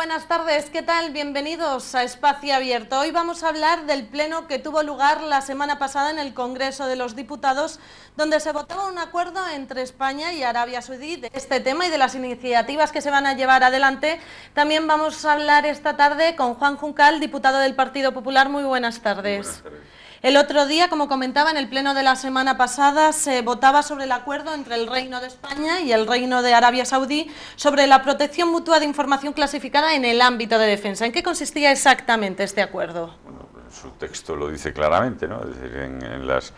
buenas tardes, ¿qué tal? Bienvenidos a Espacio Abierto. Hoy vamos a hablar del pleno que tuvo lugar la semana pasada en el Congreso de los Diputados, donde se votaba un acuerdo entre España y Arabia Saudí de este tema y de las iniciativas que se van a llevar adelante. También vamos a hablar esta tarde con Juan Juncal, diputado del Partido Popular. Muy buenas tardes. Muy buenas tardes. El otro día, como comentaba, en el pleno de la semana pasada se votaba sobre el acuerdo entre el Reino de España y el Reino de Arabia Saudí sobre la protección mutua de información clasificada en el ámbito de defensa. ¿En qué consistía exactamente este acuerdo? Bueno, su texto lo dice claramente, ¿no? Es decir, en los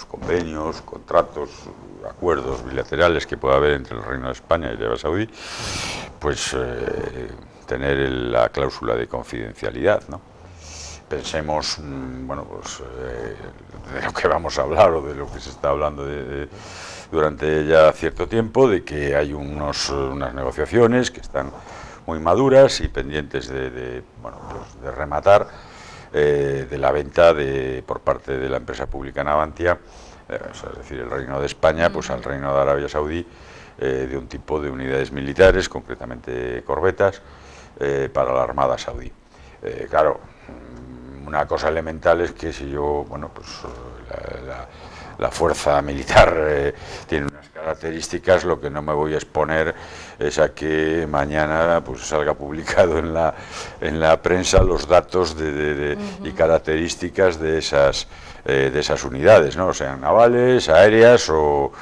convenios, contratos, acuerdos bilaterales que pueda haber entre el Reino de España y Arabia Saudí, pues tener la cláusula de confidencialidad, ¿no? Pensemos, bueno, pues de lo que vamos a hablar o de lo que se está hablando durante ya cierto tiempo, de que hay unas negociaciones que están muy maduras y pendientes bueno, pues de rematar, de la venta por parte de la empresa pública Navantia, es decir, el Reino de España, pues al Reino de Arabia Saudí, de un tipo de unidades militares, concretamente corbetas, para la Armada Saudí. Claro, una cosa elemental es que si yo, bueno, pues la fuerza militar tiene unas características, lo que no me voy a exponer es a que mañana pues salga publicado en la prensa los datos y características de esas unidades, ¿no? Sean navales, aéreas o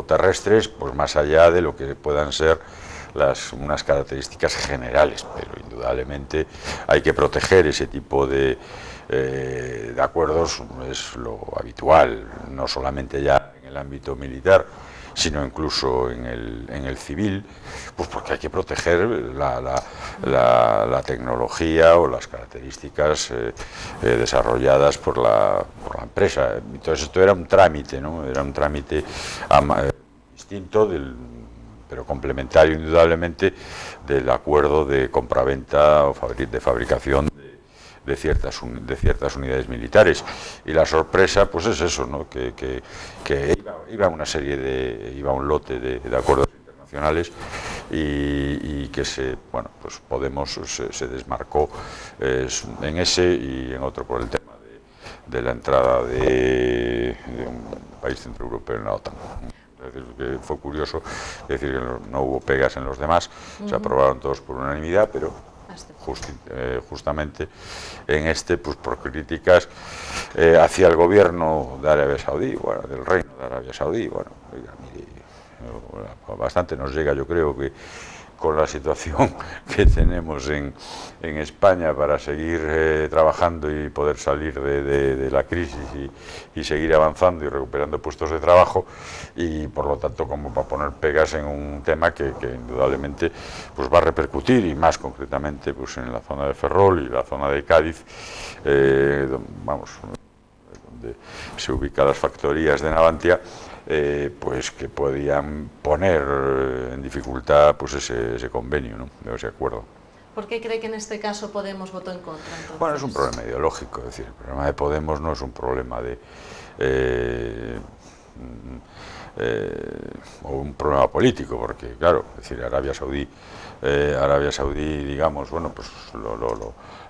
terrestres, pues más allá de lo que puedan ser unas características generales, pero indudablemente hay que proteger ese tipo de acuerdos, es lo habitual, no solamente ya en el ámbito militar, sino incluso en el civil, pues porque hay que proteger la tecnología o las características desarrolladas por la empresa. Entonces esto era un trámite, ¿no? Era un trámite distinto pero complementario indudablemente del acuerdo de compraventa o de fabricación de ciertas unidades militares. Y la sorpresa pues es eso, ¿no? que iba un lote de acuerdos internacionales y que bueno, pues Podemos se desmarcó en ese y en otro por el tema de la entrada de un país centroeuropeo en la OTAN. Es decir, que fue curioso, es decir, que no hubo pegas en los demás, se aprobaron todos por unanimidad, pero justamente en este, pues por críticas hacia el gobierno de Arabia Saudí, bueno, del Reino de Arabia Saudí, bueno, mire, bastante nos llega, yo creo que con la situación que tenemos en España para seguir trabajando y poder salir de la crisis y seguir avanzando y recuperando puestos de trabajo, y por lo tanto como para poner pegas en un tema que indudablemente pues va a repercutir, y más concretamente pues en la zona de Ferrol y la zona de Cádiz, vamos, donde se ubican las factorías de Navantia, pues que podían poner en dificultad pues ese convenio, ¿no? Ese acuerdo. ¿Por qué cree que en este caso Podemos votó en contra, entonces? Bueno, es un problema ideológico, es decir, el problema de Podemos no es un problema o un problema político, porque claro, es decir, Arabia Saudí, digamos, bueno, pues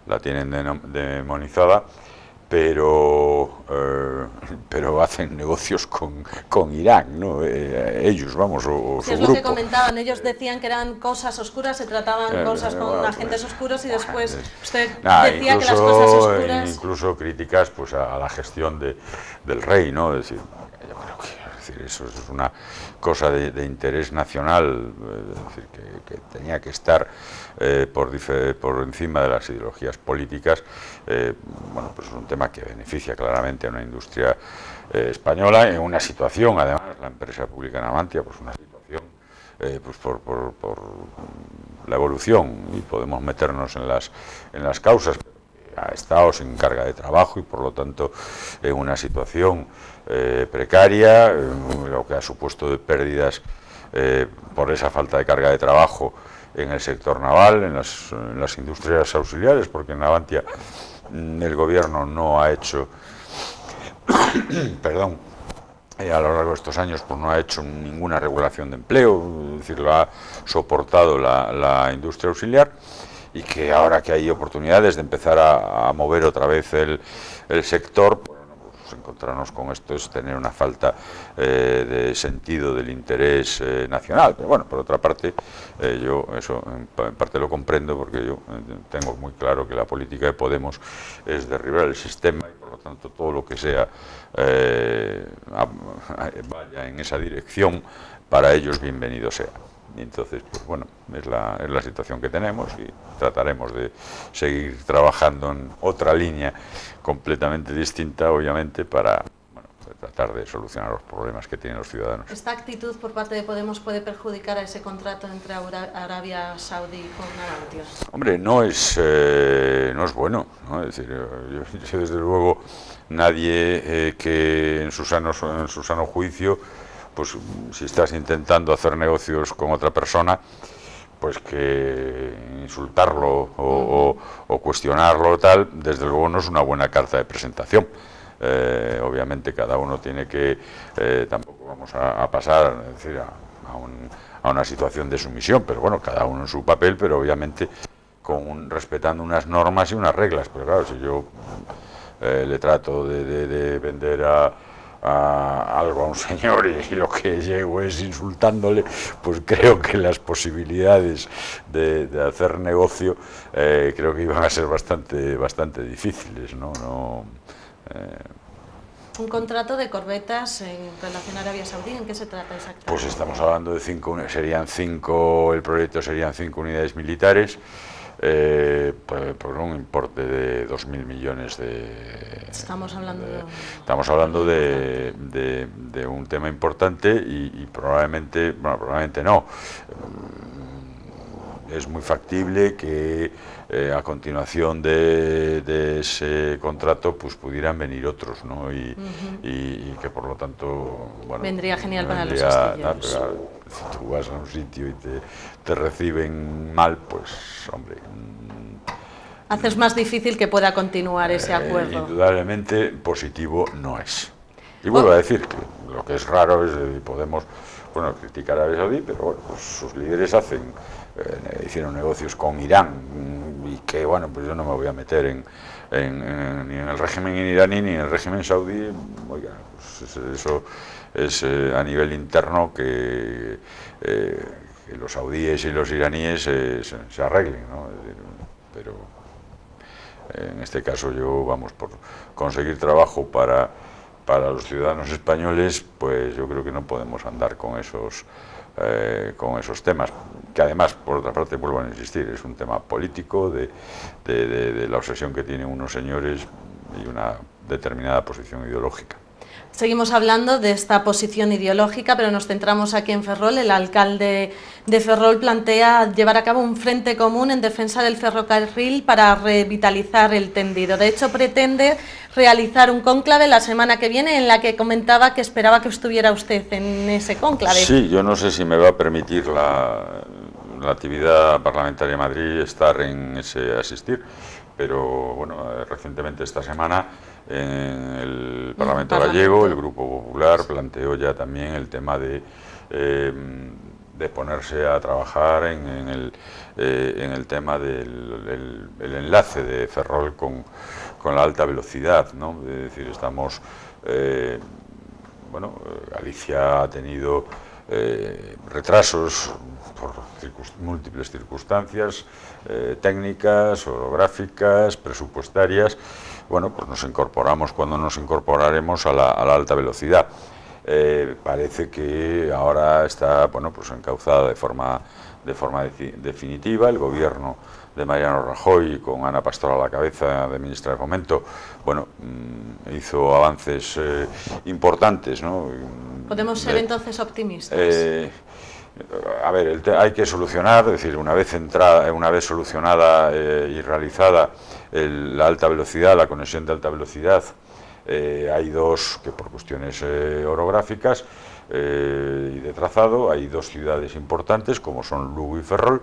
la tienen demonizada, pero hacen negocios con Irán, ¿no? Ellos, vamos, o su es grupo. Lo que comentaban, ellos decían que eran cosas oscuras, se trataban cosas con bueno, agentes oscuros, y después usted incluso, decía que las cosas oscuras... Incluso críticas pues a la gestión del rey, ¿no? Es decir, yo creo que eso es una cosa de interés nacional, es decir, que tenía que estar por encima de las ideologías políticas. Bueno, pues es un tema que beneficia claramente a una industria española en una situación, además, la empresa pública Navantia, pues una situación pues por la evolución, y podemos meternos en las causas. Ha estado sin carga de trabajo y por lo tanto en una situación precaria, lo que ha supuesto de pérdidas por esa falta de carga de trabajo en el sector naval, en las industrias auxiliares, porque en Navantia el gobierno no ha hecho perdón, a lo largo de estos años pues no ha hecho ninguna regulación de empleo, es decir, lo ha soportado la industria auxiliar, y que ahora que hay oportunidades de empezar a mover otra vez el sector, pues encontrarnos con esto es tener una falta de sentido del interés nacional. Pero bueno, por otra parte, yo eso en parte lo comprendo, porque yo tengo muy claro que la política de Podemos es derribar el sistema, y por lo tanto todo lo que sea vaya en esa dirección, para ellos bienvenido sea. Y entonces, pues bueno, es la situación que tenemos, y trataremos de seguir trabajando en otra línea completamente distinta, obviamente, para tratar de solucionar los problemas que tienen los ciudadanos. ¿Esta actitud por parte de Podemos puede perjudicar a ese contrato entre Arabia Saudí con Arabia? Hombre, no es bueno, ¿no? Es decir, yo desde luego, nadie que en su sano juicio, pues si estás intentando hacer negocios con otra persona, pues que insultarlo o cuestionarlo tal, desde luego no es una buena carta de presentación. Obviamente cada uno tiene que, tampoco vamos a pasar, es decir, a una situación de sumisión, pero bueno, cada uno en su papel, pero obviamente respetando unas normas y unas reglas. Pero claro, si yo le trato de vender algo a un señor y lo que llego es insultándole, pues creo que las posibilidades de hacer negocio creo que iban a ser bastante difíciles, ¿no? Un contrato de corbetas en relación a Arabia Saudí, ¿en qué se trata exactamente? Pues estamos hablando de el proyecto serían 5 unidades militares, por un importe de 2.000 millones de... Estamos hablando de un tema importante, y probablemente no. Es muy factible que a continuación de ese contrato pues pudieran venir otros, ¿no? Y que por lo tanto, bueno, vendría genial para los astilleros. Si tú vas a un sitio y te reciben mal, pues hombre, haces más difícil que pueda continuar ese acuerdo. Indudablemente positivo no es. Y vuelvo a decir que lo que es raro es Podemos, bueno, criticar a Arabia Saudí, pero bueno, pues sus líderes hicieron negocios con Irán, y que bueno, pues yo no me voy a meter ni en el régimen iraní ni en el régimen saudí. Oiga, pues eso es a nivel interno, que los saudíes y los iraníes se arreglen, ¿no? Pero en este caso yo, vamos, por conseguir trabajo para los ciudadanos españoles, pues yo creo que no podemos andar con esos temas, que además, por otra parte, vuelvo a insistir, es un tema político de la obsesión que tienen unos señores y una determinada posición ideológica. Seguimos hablando de esta posición ideológica, pero nos centramos aquí en Ferrol. El alcalde de Ferrol plantea llevar a cabo un frente común en defensa del ferrocarril para revitalizar el tendido. De hecho, pretende realizar un cónclave la semana que viene, en la que comentaba que esperaba que estuviera usted en ese cónclave. Sí, yo no sé si me va a permitir la actividad parlamentaria de Madrid asistir, pero bueno, recientemente esta semana en el Parlamento gallego el Grupo Popular planteó ya también el tema de ponerse a trabajar en el tema del enlace de Ferrol con la alta velocidad, ¿no? Es decir, estamos, bueno, Galicia ha tenido retrasos por múltiples circunstancias técnicas, orográficas, presupuestarias. Bueno, pues nos incorporamos cuando nos incorporaremos a la alta velocidad. Parece que ahora está, bueno, pues encauzada de forma definitiva. El gobierno de Mariano Rajoy, con Ana Pastor a la cabeza de ministra de Fomento, bueno, hizo avances importantes, ¿no? ¿Podemos ser entonces optimistas? A ver, hay que solucionar, es decir, una vez solucionada y realizada la alta velocidad, la conexión de alta velocidad, hay dos, que por cuestiones orográficas y de trazado, hay dos ciudades importantes, como son Lugo y Ferrol,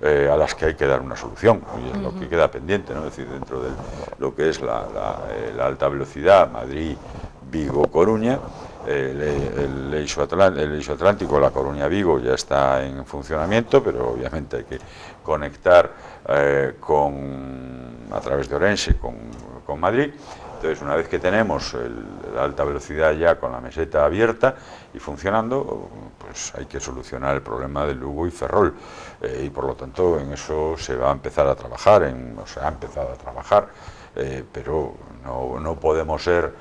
a las que hay que dar una solución, y es lo que queda pendiente, ¿no? Es decir, dentro de lo que es la alta velocidad, Madrid, Vigo, Coruña, el eixo atlántico, la Coruña-Vigo, ya está en funcionamiento, pero obviamente hay que conectar a través de Orense con Madrid. Entonces, una vez que tenemos la alta velocidad ya con la meseta abierta y funcionando, pues hay que solucionar el problema de Lugo y Ferrol, y por lo tanto en eso se va a empezar a trabajar, o se ha empezado a trabajar, pero no podemos ser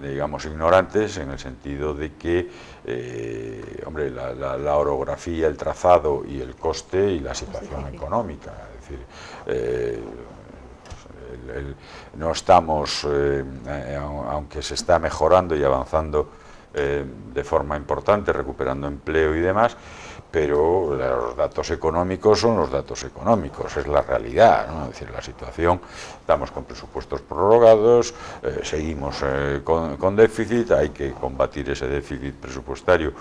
digamos ignorantes, en el sentido de que hombre, la orografía, el trazado y el coste y la situación económica, es decir, no estamos, aunque se está mejorando y avanzando de forma importante, recuperando empleo y demás, pero los datos económicos son los datos económicos, es la realidad, ¿no? Es decir, la situación, estamos con presupuestos prorrogados, seguimos con déficit, hay que combatir ese déficit presupuestario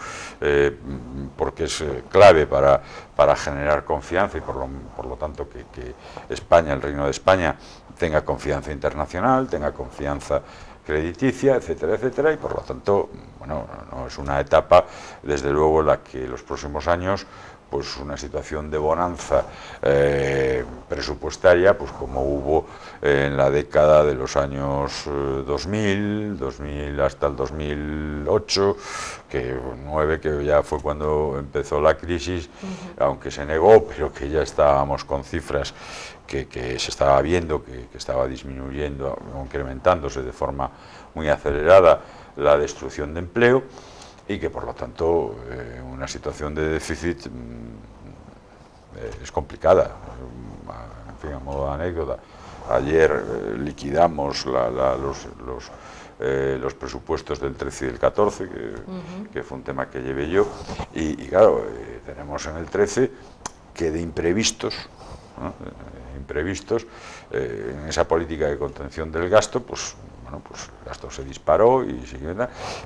porque es clave para generar confianza y por lo tanto que España, el Reino de España, tenga confianza internacional, tenga confianza crediticia, etcétera, etcétera, y por lo tanto, bueno, no es una etapa, desde luego, la que los próximos años, pues una situación de bonanza presupuestaria, pues como hubo en la década de los años 2000 hasta el 2008, que ya fue cuando empezó la crisis, aunque se negó, pero que ya estábamos con cifras que se estaba viendo, que estaba disminuyendo, incrementándose de forma muy acelerada la destrucción de empleo, y que por lo tanto una situación de déficit es complicada. En fin, a modo de anécdota, ayer liquidamos los presupuestos del 13 y del 14, que fue un tema que llevé yo, y claro, tenemos en el 13 que de imprevistos, ¿no? En esa política de contención del gasto, pues bueno, pues el gasto se disparó y siguió,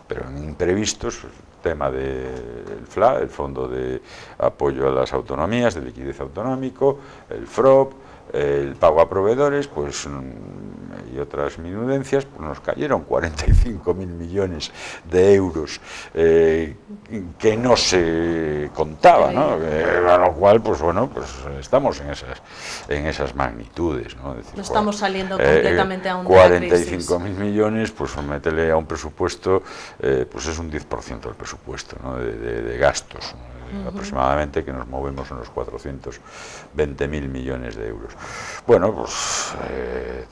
pero en imprevistos, el tema del FLA, el Fondo de Apoyo a las Autonomías, de Liquidez Autonómico, el FROP, el pago a proveedores, pues y otras minudencias, pues nos cayeron 45.000 millones de euros que no se contaba, ¿no? A lo cual, pues bueno, pues estamos en esas magnitudes, ¿no? Es decir, no estamos saliendo completamente aún de la crisis. 45.000 millones, pues métele a un presupuesto, pues es un 10% del presupuesto, ¿no? de gastos, ¿no? Aproximadamente, que nos movemos en los 420.000 millones de euros. Bueno, pues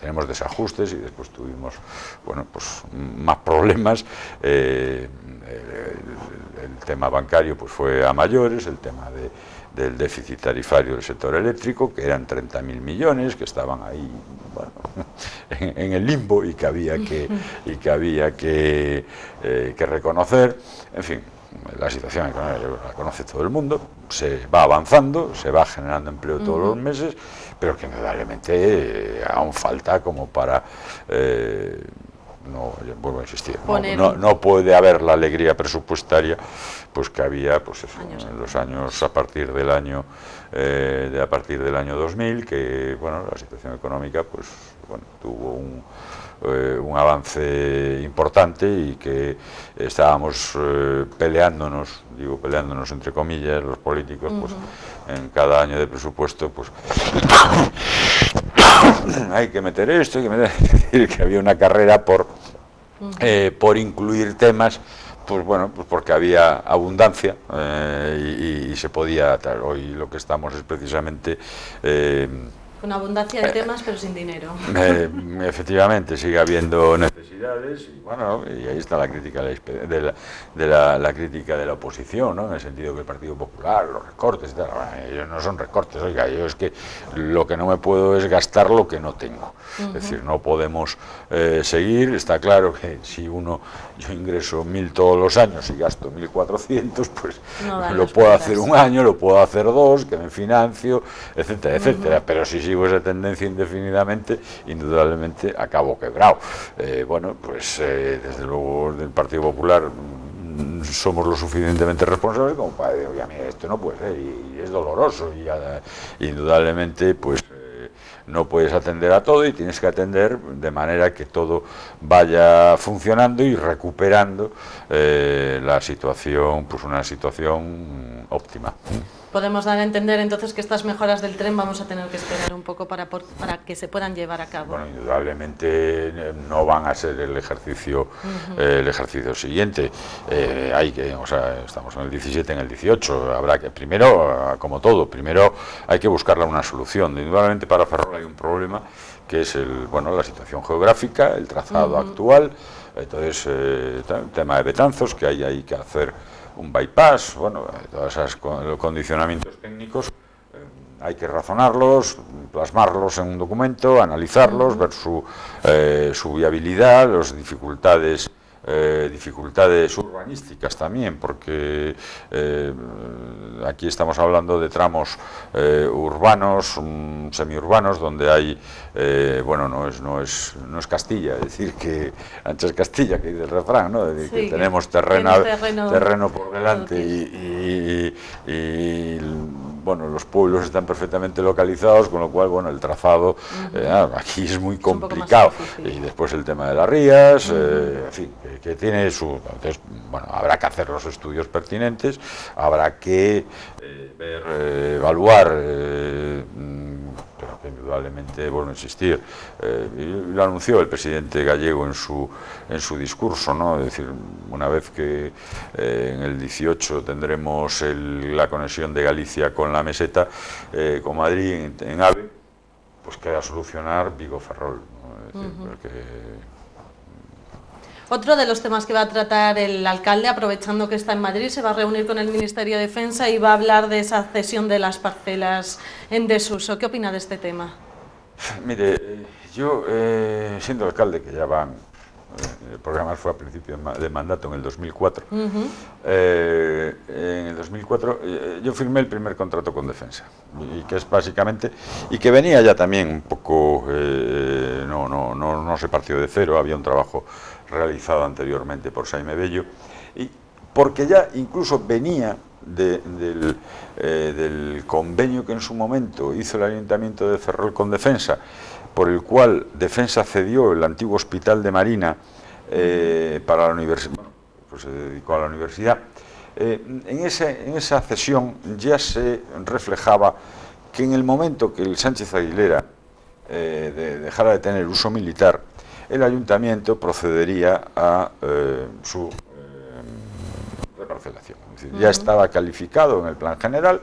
tenemos desajustes y después tuvimos, bueno, pues más problemas. El tema bancario pues fue a mayores, el tema del déficit tarifario del sector eléctrico, que eran 30.000 millones, que estaban ahí, bueno, en el limbo, y que había que reconocer. En fin, la situación económica la conoce todo el mundo, se va avanzando, se va generando empleo todos los meses, pero que indudablemente aún falta como para, no, vuelvo a insistir, no puede haber la alegría presupuestaria pues que había, pues eso, en los años a partir del año 2000, que bueno, la situación económica pues bueno, tuvo un avance importante, y que estábamos peleándonos entre comillas, los políticos, pues en cada año de presupuesto, pues hay que meter esto, es decir, que había una carrera por incluir temas, pues bueno, pues porque había abundancia y se podía. Hoy lo que estamos es precisamente con abundancia de temas, pero sin dinero. Efectivamente, sigue habiendo necesidades, y bueno, y ahí está la crítica la crítica de la oposición, ¿no? En el sentido que el Partido Popular, los recortes y tal, ellos no son recortes, oiga, yo es que lo que no me puedo es gastar lo que no tengo. Es decir, no podemos seguir. Está claro que si yo ingreso 1.000 todos los años y gasto 1.400, pues no lo puedo hacer un año, lo puedo hacer 2, que me financio, etcétera, etcétera, pero si sigo esa tendencia indefinidamente, indudablemente acabo quebrado. Bueno, pues desde luego del Partido Popular somos lo suficientemente responsables como para decir, oye, mira, esto no puede ser, y es doloroso, y indudablemente pues no puedes atender a todo y tienes que atender de manera que todo vaya funcionando y recuperando la situación, pues una situación óptima. Podemos dar a entender entonces que estas mejoras del tren vamos a tener que esperar un poco para que se puedan llevar a cabo. Bueno, indudablemente no van a ser el ejercicio siguiente. O sea, estamos en el 17, en el 18. Habrá que, primero, como todo, primero hay que buscarle una solución. Indudablemente para Ferrol hay un problema que es la situación geográfica, el trazado actual. Entonces, el tema de Betanzos, que hay que hacer un bypass, todos esos condicionamientos técnicos hay que razonarlos, plasmarlos en un documento, analizarlos, ver su viabilidad, las dificultades urbanísticas también, porque aquí estamos hablando de tramos urbanos, semiurbanos, donde hay, no es Castilla, es decir, que ancha es Castilla, que dice el refrán, ¿no? Es decir, que tenemos terreno por delante y los pueblos están perfectamente localizados, con lo cual, el trazado aquí es muy complicado. Y después el tema de las rías, en fin, que tiene su... Entonces, habrá que hacer los estudios pertinentes, habrá que evaluar, pero que indudablemente, vuelvo a insistir, y lo anunció el presidente gallego en su discurso, ¿no? Es decir, una vez que en el 18 tendremos la conexión de Galicia con la meseta, con Madrid en AVE, pues queda solucionar Vigo-Ferrol, ¿no? Es decir, porque... Otro de los temas que va a tratar el alcalde, aprovechando que está en Madrid, se va a reunir con el Ministerio de Defensa y va a hablar de esa cesión de las parcelas en desuso. ¿Qué opina de este tema? Mire, yo, siendo alcalde, que ya van... el programa fue a principio de mandato en el 2004. En el 2004 yo firmé el primer contrato con Defensa, y que es básicamente, y que venía ya también un poco, no se partió de cero, había un trabajo realizado anteriormente por Xaime Bello, y porque ya incluso venía del convenio que en su momento hizo el Ayuntamiento de Ferrol con Defensa, por el cual Defensa cedió el antiguo Hospital de Marina para la universidad, pues se dedicó a la universidad. En esa cesión ya se reflejaba que en el momento que el Sánchez Aguilera dejara de tener uso militar, el Ayuntamiento procedería a su reparcelación. Es decir, ya estaba calificado en el plan general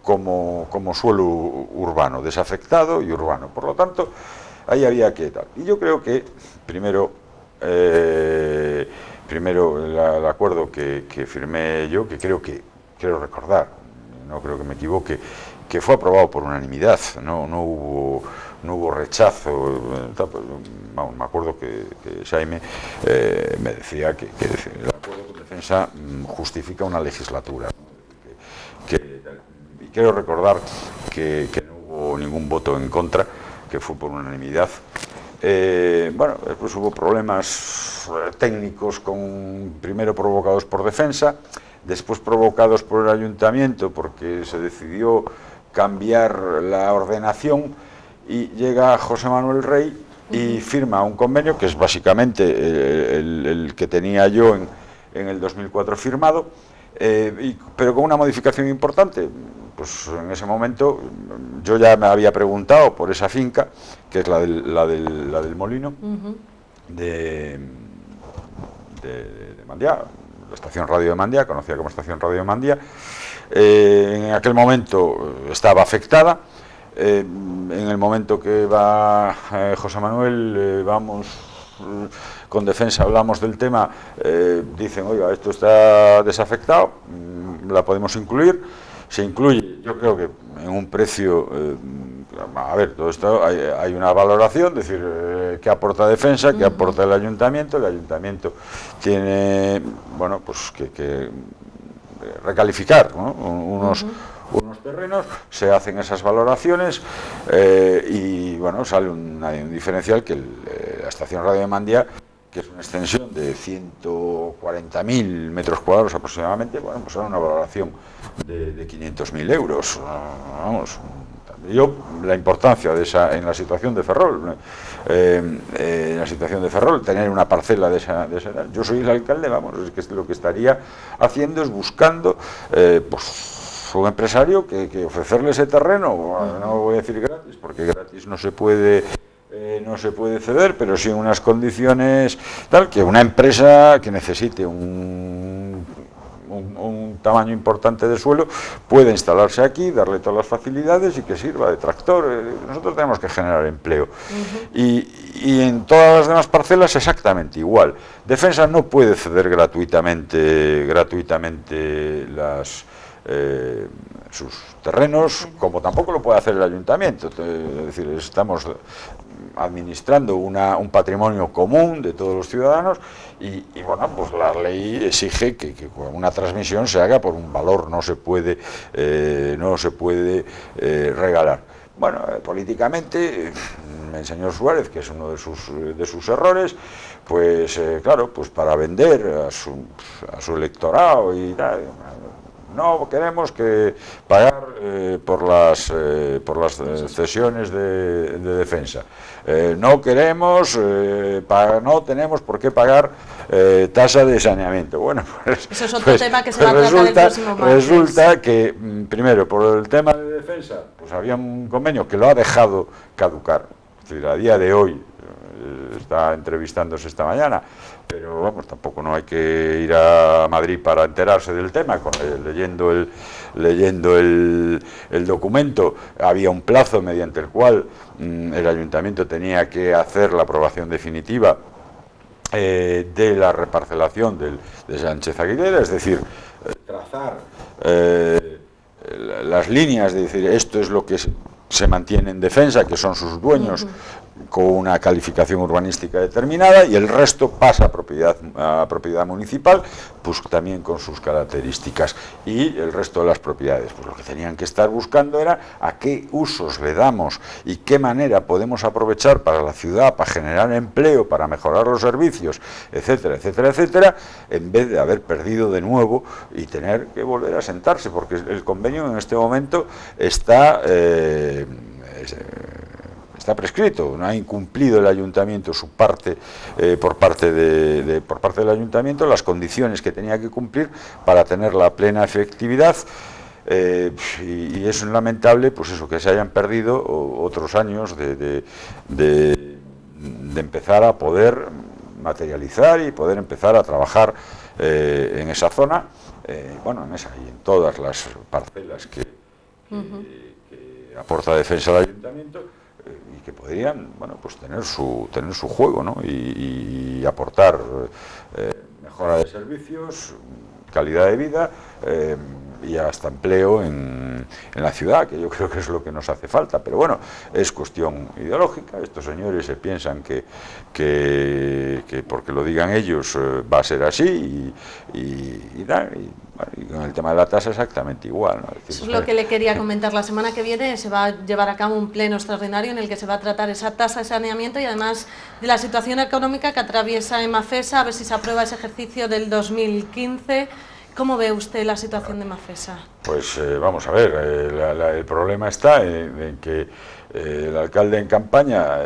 como suelo urbano, desafectado y urbano. Por lo tanto, ahí había que tal. Y yo creo que primero el acuerdo que firmé yo, que quiero recordar, no creo que me equivoque, que fue aprobado por unanimidad, no hubo rechazo. Me acuerdo que Xaime me decía que el acuerdo con Defensa justifica una legislatura, ¿no? Y quiero recordar que no hubo ningún voto en contra, que fue por unanimidad. Después hubo problemas técnicos, primero provocados por Defensa, después provocados por el Ayuntamiento, porque se decidió cambiar la ordenación, y llega José Manuel Rey y firma un convenio, que es básicamente el que tenía yo en el 2004 firmado, pero con una modificación importante. Pues en ese momento yo ya me había preguntado por esa finca, que es la del Molino, de Mandiá, la estación radio de Mandiá, conocida como estación radio de Mandiá. En aquel momento estaba afectada. En el momento que va José Manuel, vamos con Defensa, hablamos del tema, dicen, oiga, esto está desafectado, la podemos incluir. Se incluye, yo creo que en un precio, a ver, todo esto hay una valoración, es decir, qué aporta Defensa, qué aporta el Ayuntamiento tiene, pues que recalificar, ¿no? unos terrenos, se hacen esas valoraciones y sale un diferencial que la estación radio de Mandiá, que es una extensión de 140.000 metros cuadrados aproximadamente, pues era una valoración de 500.000 euros, yo la importancia de esa, en la situación de Ferrol, en la situación de Ferrol, tener una parcela de esa edad. Yo soy el alcalde, vamos, es que lo que estaría haciendo es buscando, pues, un empresario que ofrecerle ese terreno, no voy a decir gratis, porque gratis no se puede ceder, pero sí en unas condiciones tal que una empresa que necesite un tamaño importante de suelo puede instalarse aquí, darle todas las facilidades y que sirva de tractor. Nosotros tenemos que generar empleo. Y en todas las demás parcelas exactamente igual. Defensa no puede ceder gratuitamente sus terrenos, como tampoco lo puede hacer el ayuntamiento. Es decir, estamos administrando un patrimonio común de todos los ciudadanos y bueno, pues la ley exige que una transmisión se haga por un valor, no se puede regalar. Bueno, políticamente, el señor Suárez, que es uno de sus errores, pues claro, pues para vender a su electorado y tal, no queremos que pagar por las cesiones de defensa. No queremos, no tenemos por qué pagar tasa de saneamiento. Bueno, pues, eso es otro tema que se va a tratar el próximo martes. Resulta que, primero, por el tema de defensa, pues había un convenio que lo ha dejado caducar. Es decir, a día de hoy, está entrevistándose esta mañana, pero vamos, tampoco no hay que ir a Madrid para enterarse del tema. Leyendo el documento, había un plazo mediante el cual el ayuntamiento tenía que hacer la aprobación definitiva de la reparcelación de Sánchez Aguilera, es decir, trazar las líneas, de decir, esto es lo que se mantiene en defensa, que son sus dueños, con una calificación urbanística determinada, y el resto pasa a propiedad municipal, pues también con sus características, y el resto de las propiedades, pues lo que tenían que estar buscando era a qué usos le damos y qué manera podemos aprovechar para la ciudad, para generar empleo, para mejorar los servicios, etcétera, etcétera, etcétera, en vez de haber perdido de nuevo y tener que volver a sentarse, porque el convenio en este momento está prescrito. No ha incumplido el ayuntamiento su parte, por parte del ayuntamiento, las condiciones que tenía que cumplir para tener la plena efectividad, y es lamentable, pues eso, que se hayan perdido otros años de empezar a poder materializar y poder empezar a trabajar en esa zona, bueno, en esa y en todas las parcelas que aporta defensa al ayuntamiento, y que podrían, bueno, pues tener su juego, ¿no? y aportar mejora de servicios, calidad de vida, y hasta empleo en la ciudad, que yo creo que es lo que nos hace falta. Pero bueno, es cuestión ideológica. Estos señores se piensan que porque lo digan ellos va a ser así, y con el tema de la tasa exactamente igual, ¿no? Eso es lo que le quería comentar. La semana que viene se va a llevar a cabo un pleno extraordinario en el que se va a tratar esa tasa de saneamiento y además de la situación económica que atraviesa Mafesa, a ver si se aprueba ese ejercicio del 2015. ¿Cómo ve usted la situación de Mafesa? Pues vamos a ver, el problema está en que el alcalde en campaña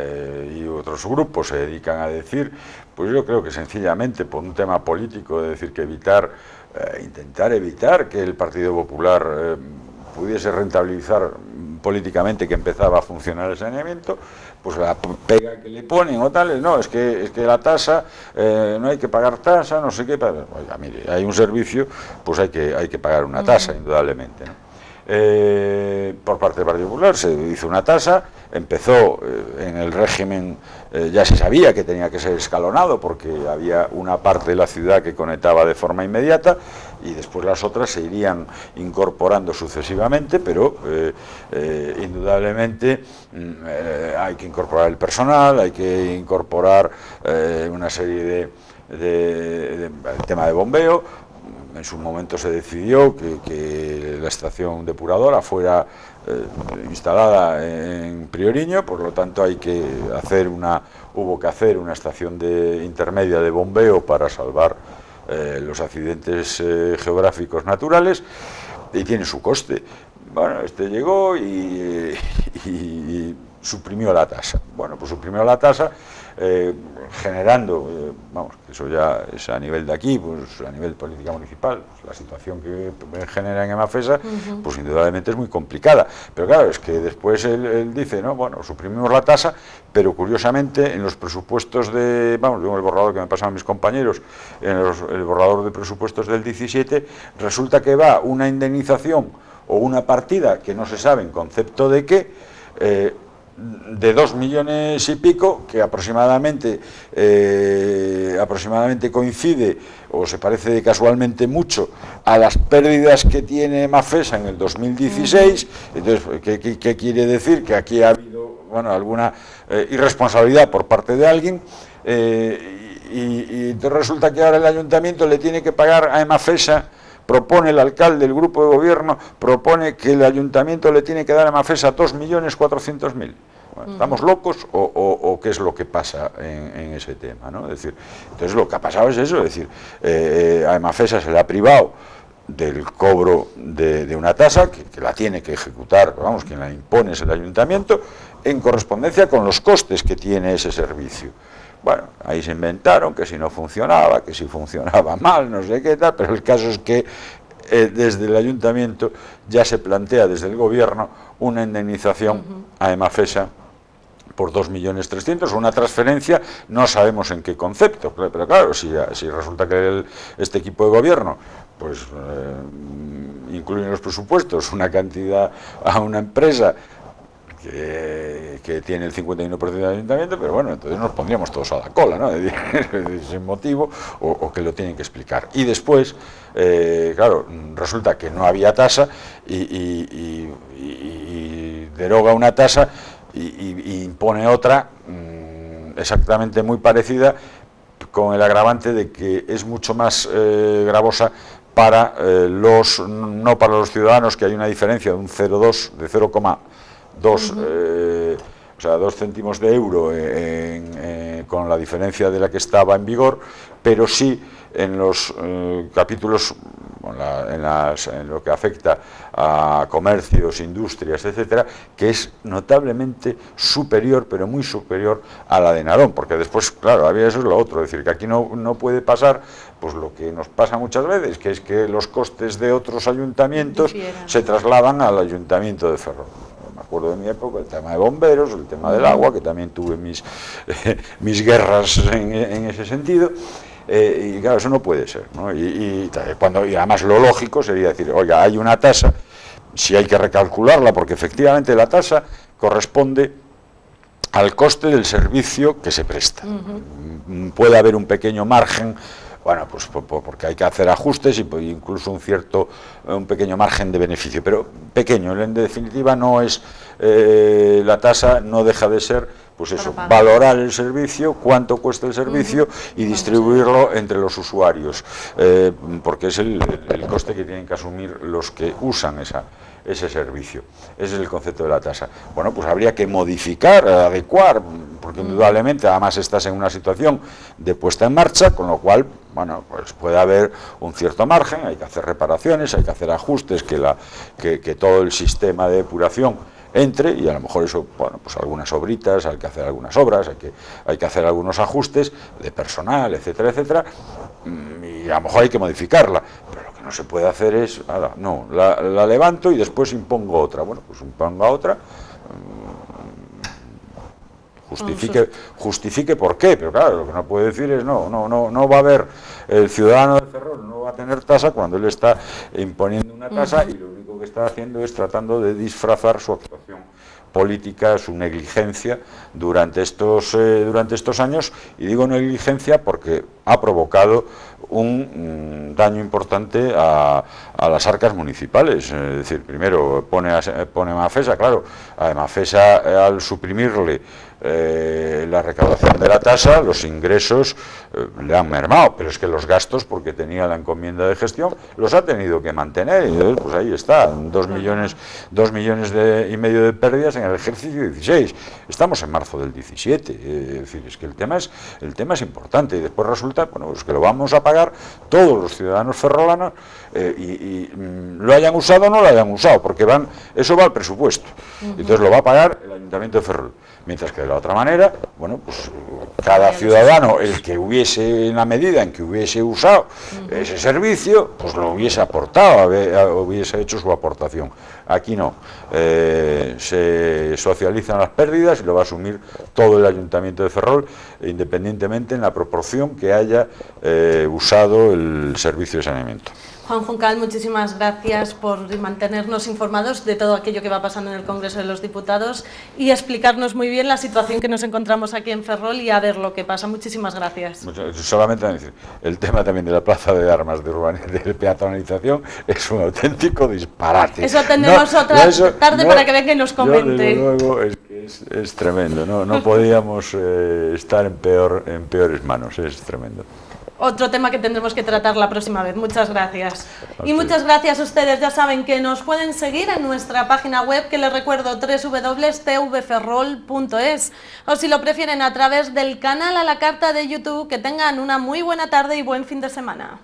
y otros grupos se dedican a decir, pues yo creo que sencillamente por un tema político, de decir que intentar evitar que el Partido Popular pudiese rentabilizar políticamente que empezaba a funcionar el saneamiento, pues la pega que le ponen o tales, no, es que la tasa, no hay que pagar tasa, no sé qué, oiga, mire, hay un servicio, pues hay que pagar una tasa, indudablemente, ¿no? Por parte del Partido Popular se hizo una tasa, empezó en el régimen, ya se sabía que tenía que ser escalonado porque había una parte de la ciudad que conectaba de forma inmediata y después las otras se irían incorporando sucesivamente, pero indudablemente hay que incorporar el personal, hay que incorporar una serie de tema de bombeo. En su momento se decidió que la estación depuradora fuera instalada en Prioriño, por lo tanto hubo que hacer una estación intermedia de bombeo para salvar los accidentes geográficos naturales, y tiene su coste. Bueno, llegó y y suprimió la tasa. Bueno, pues suprimió la tasa generando, vamos, que eso ya es a nivel de aquí, pues a nivel de política municipal, pues, la situación que genera en Emafesa, pues indudablemente es muy complicada. Pero claro, es que después él dice, no, bueno, suprimimos la tasa, pero curiosamente en los presupuestos de, vamos, yo el borrador que me pasaban mis compañeros, en el borrador de presupuestos del 17, resulta que va una indemnización o una partida que no se sabe en concepto de qué, de 2 millones y pico, que aproximadamente coincide o se parece casualmente mucho a las pérdidas que tiene Emafesa en el 2016. Entonces, ¿qué quiere decir? Que aquí ha habido, bueno, alguna irresponsabilidad por parte de alguien, y entonces resulta que ahora el ayuntamiento le tiene que pagar a Emafesa. Propone el alcalde, el grupo de gobierno, propone que el ayuntamiento le tiene que dar a Emafesa 2.400.000. Bueno, ¿estamos locos o qué es lo que pasa en ese tema, ¿no? Es decir, entonces lo que ha pasado es eso, es decir, a Emafesa se le ha privado del cobro de una tasa que la tiene que ejecutar, vamos, quien la impone es el ayuntamiento, en correspondencia con los costes que tiene ese servicio. Bueno, ahí se inventaron que si no funcionaba, que si funcionaba mal, no sé qué tal, pero el caso es que desde el ayuntamiento ya se plantea desde el gobierno una indemnización a Emafesa por 2.300.000, una transferencia, no sabemos en qué concepto, pero claro, si resulta que este equipo de gobierno pues incluye en los presupuestos una cantidad a una empresa que tiene el 51% del ayuntamiento, pero bueno, entonces nos pondríamos todos a la cola, ¿no? Sin motivo, o que lo tienen que explicar. Y después, claro, resulta que no había tasa y deroga una tasa y impone otra exactamente muy parecida, con el agravante de que es mucho más gravosa para no para los ciudadanos, que hay una diferencia de un 0,2, de 0,2, o sea, 2 céntimos de euro con la diferencia de la que estaba en vigor, pero sí en los capítulos, en lo que afecta a comercios, industrias, etcétera, que es notablemente superior, pero muy superior a la de Narón, porque después, claro, eso es lo otro, es decir, que aquí no puede pasar pues lo que nos pasa muchas veces, que es que los costes de otros ayuntamientos se trasladan al ayuntamiento de Ferrol. Me acuerdo de mi época, el tema de bomberos, el tema del agua, que también tuve mis guerras en ese sentido. Y claro, eso no puede ser, ¿no? Y además lo lógico sería decir, oiga, hay una tasa, si hay que recalcularla, porque efectivamente la tasa corresponde al coste del servicio que se presta. Puede haber un pequeño margen, bueno, pues porque hay que hacer ajustes y incluso un pequeño margen de beneficio, pero pequeño. En definitiva, no es la tasa no deja de ser, pues eso, valorar el servicio, cuánto cuesta el servicio y distribuirlo entre los usuarios, porque es el coste que tienen que asumir los que usan ese servicio. Ese es el concepto de la tasa. Bueno, pues habría que modificar, adecuar, porque indudablemente además estás en una situación de puesta en marcha, con lo cual, bueno, pues puede haber un cierto margen, hay que hacer reparaciones, hay que hacer ajustes, que todo el sistema de depuración entre, y a lo mejor eso, bueno, pues algunas obritas, hay que hacer algunas obras, hay que hacer algunos ajustes de personal, etcétera, etcétera, y a lo mejor hay que modificarla, pero lo que no se puede hacer es, no, la levanto y después impongo otra. Bueno, pues imponga otra, justifique por qué, pero claro, lo que no puede decir es no va a haber, el ciudadano de Ferrol no va a tener tasa cuando él está imponiendo una tasa y lo único que está haciendo es tratando de disfrazar su actuación política, su negligencia durante estos años, y digo negligencia porque ha provocado un daño importante a las arcas municipales. Es decir, primero pone Emafesa, claro, a Emafesa al suprimirle la recaudación de la tasa, los ingresos le han mermado, pero es que los gastos, porque tenía la encomienda de gestión, los ha tenido que mantener, y pues ahí está, 2 millones y medio de pérdidas en el ejercicio 16. Estamos en marzo del 17, es decir, es que el tema es importante, y después resulta, bueno, pues que lo vamos a pagar pagar todos los ciudadanos ferrolanos, lo hayan usado o no lo hayan usado, porque eso va al presupuesto. Entonces lo va a pagar el Ayuntamiento de Ferrol. Mientras que de la otra manera, bueno, pues cada ciudadano, el que hubiese, en la medida en que hubiese usado ese servicio, pues lo hubiese aportado, hubiese hecho su aportación. Aquí no, se socializan las pérdidas y lo va a asumir todo el Ayuntamiento de Ferrol, independientemente en la proporción que haya usado el servicio de saneamiento. Juan Juncal, muchísimas gracias por mantenernos informados de todo aquello que va pasando en el Congreso de los Diputados y explicarnos muy bien la situación que nos encontramos aquí en Ferrol y a ver lo que pasa. Muchísimas gracias. Solamente decir, el tema también de la plaza de armas de peatonalización es un auténtico disparate. Eso tendremos otra tarde para que venga y nos comente. Luego es tremendo, no podíamos estar en peores manos, es tremendo. Otro tema que tendremos que tratar la próxima vez. Muchas gracias. Y muchas gracias a ustedes. Ya saben que nos pueden seguir en nuestra página web, que les recuerdo, www.tvferrol.es, o si lo prefieren a través del canal a la carta de YouTube. Que tengan una muy buena tarde y buen fin de semana.